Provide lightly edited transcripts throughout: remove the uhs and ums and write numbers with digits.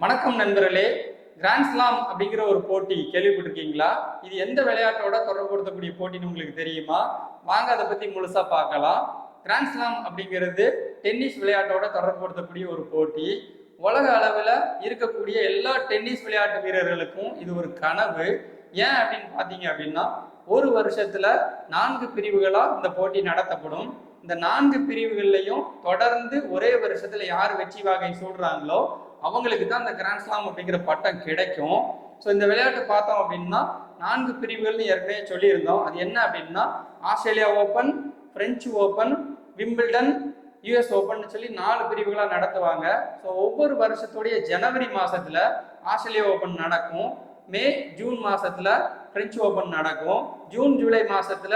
வணக்கம் நண்பர்களே. கிராண்ட்ஸ்லாம் அப்படிங்கிற ஒரு போட்டி கேள்விப்பட்டிருக்கீங்களா? இது எந்த விளையாட்டோட தொடர்புபடுத்தக்கூடிய போட்டின்னு உங்களுக்கு தெரியுமா? வாங்க அதை பத்தி முழுசா பார்க்கலாம். கிராண்ட்ஸ்லாம் அப்படிங்கிறது டென்னிஸ் விளையாட்டோட தொடர்புபடுத்தக்கூடிய ஒரு போட்டி. உலக அளவில் இருக்கக்கூடிய எல்லா டென்னிஸ் விளையாட்டு வீரர்களுக்கும் இது ஒரு கனவு. ஏன் அப்படின்னு பார்த்தீங்க அப்படின்னா, ஒரு வருஷத்துல 4 பிரிவுகளா இந்த போட்டி நடத்தப்படும். இந்த 4 பிரிவுகள்லையும் தொடர்ந்து ஒரே வருஷத்துல யார் வெற்றி வாகை சூடுறாங்களோ அவங்களுக்கு தான் இந்த கிராண்ட்ஸ்லாம் அப்படிங்கிற பட்டம் கிடைக்கும். ஸோ இந்த விளையாட்டு பார்த்தோம் அப்படின்னா 4 பிரிவுகள்னு ஏற்கனவே சொல்லியிருந்தோம். அது என்ன அப்படின்னா, Australia open, French open, Wimbledon, US open சொல்லி 4 பிரிவுகளாக நடத்துவாங்க. ஸோ ஒவ்வொரு வருஷத்துடைய ஜனவரி மாசத்துல ஆஸ்திரேலியா ஓப்பன் நடக்கும். மே ஜூன் மாசத்துல பிரெஞ்சு ஓப்பன் நடக்கும். ஜூன் ஜூலை மாசத்துல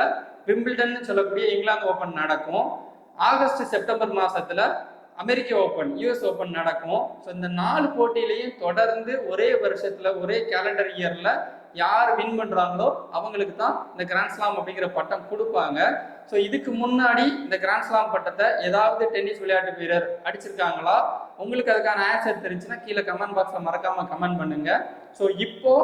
விம்பிள்டன் சொல்லக்கூடிய இங்கிலாந்து ஓப்பன் நடக்கும். ஆகஸ்ட் செப்டம்பர் மாசத்துல அமெரிக்க ஓப்பன், யூஎஸ் ஓப்பன் நடக்கும். ஸோ இந்த 4 போட்டியிலையும் தொடர்ந்து ஒரே வருஷத்துல ஒரே கேலண்டர் இயர்ல யார் வின் பண்றாங்களோ அவங்களுக்கு தான் இந்த கிராண்ட்ஸ்லாம் அப்படிங்கிற பட்டம் கொடுப்பாங்க. ஸோ இதுக்கு முன்னாடி இந்த கிராண்ட்ஸ்லாம் பட்டத்தை ஏதாவது டென்னிஸ் விளையாட்டு வீரர் அடிச்சிருக்காங்களா? உங்களுக்கு அதுக்கான ஆன்சர் தெரிஞ்சுன்னா கீழே கமெண்ட் பாக்ஸ்ல மறக்காம கமெண்ட் பண்ணுங்க. ஸோ இப்போ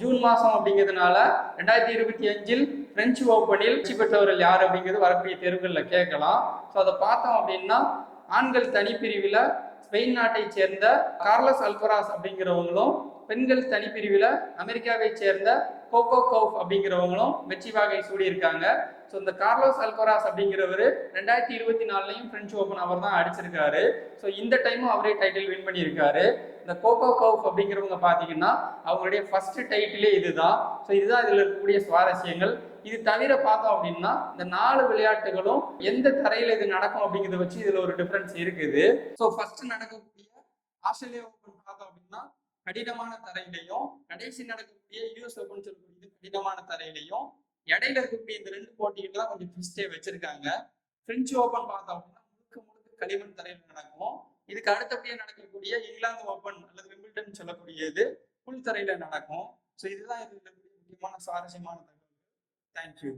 ஜூன் மாசம் அப்படிங்கிறதுனால 2025 பிரெஞ்சு ஓப்பனில் வெற்றி பெற்றவர்கள் யார் அப்படிங்கிறது வரக்கூடிய தேர்வுகளில் கேட்கலாம். ஸோ அதை பார்த்தோம் அப்படின்னா, ஆண்கள் தனிப்பிரிவில் ஸ்பெயின் நாட்டை சேர்ந்த கார்லஸ் அல்கராஸ் அப்படிங்கிறவங்களும், பெண்கள் தனிப்பிரிவில் அமெரிக்காவை சேர்ந்த கோகோ கவுஃப் அப்படிங்கிறவங்களும் வெற்றி வாகை சூடியிருக்காங்க. ஸோ இந்த கார்லோஸ் அல்கராஸ் அப்படிங்கிறவர் 2024 பிரெஞ்சு ஓப்பன் அவர் தான் அடிச்சிருக்காரு. ஸோ இந்த டைமும் அவரே டைட்டில் வின் பண்ணியிருக்காரு. இந்த கோகோ கவுஃப் அப்படிங்கிறவங்க பார்த்தீங்கன்னா அவங்களுடைய ஃபர்ஸ்ட் டைட்டிலே இதுதான். ஸோ இதுதான் இதில் இருக்கக்கூடிய சுவாரஸ்யங்கள். இது தவிர பார்த்தோம் அப்படின்னா இந்த 4 விளையாட்டுகளும் எந்த தரையில இது நடக்கும் அப்படிங்கிறத வச்சு இதுல ஒரு டிஃபரன்ஸ் இருக்குது. ஸோ ஃபர்ஸ்ட் நடக்கக்கூடிய ஆஸ்திரேலியா ஓப்பன் பார்த்தோம் அப்படின்னா கடினமான தரையிலையும், கடைசி நடக்கக்கூடிய யூஎஸ் ஓப்பன் சொல்லக்கூடிய கடினமான தரையிலையும், இடையில இருக்கக்கூடிய இந்த 2 போட்டிகள் தான் கொஞ்சம் ட்விஸ்டே வச்சிருக்காங்க. பிரெஞ்சு ஓப்பன் பார்த்தோம் அப்படின்னா முழுக்க முழுக்க களிமண் தரையில் நடக்கும். இதுக்கு அடுத்தபடியாக நடக்கக்கூடிய இங்கிலாந்து ஓப்பன் அல்லது விம்பிள்டன் சொல்லக்கூடியது புல் தரையில நடக்கும். ஸோ இதுதான் இதுல முக்கியமான சுவாரஸ்யமான தகவல். தேங்க்யூ.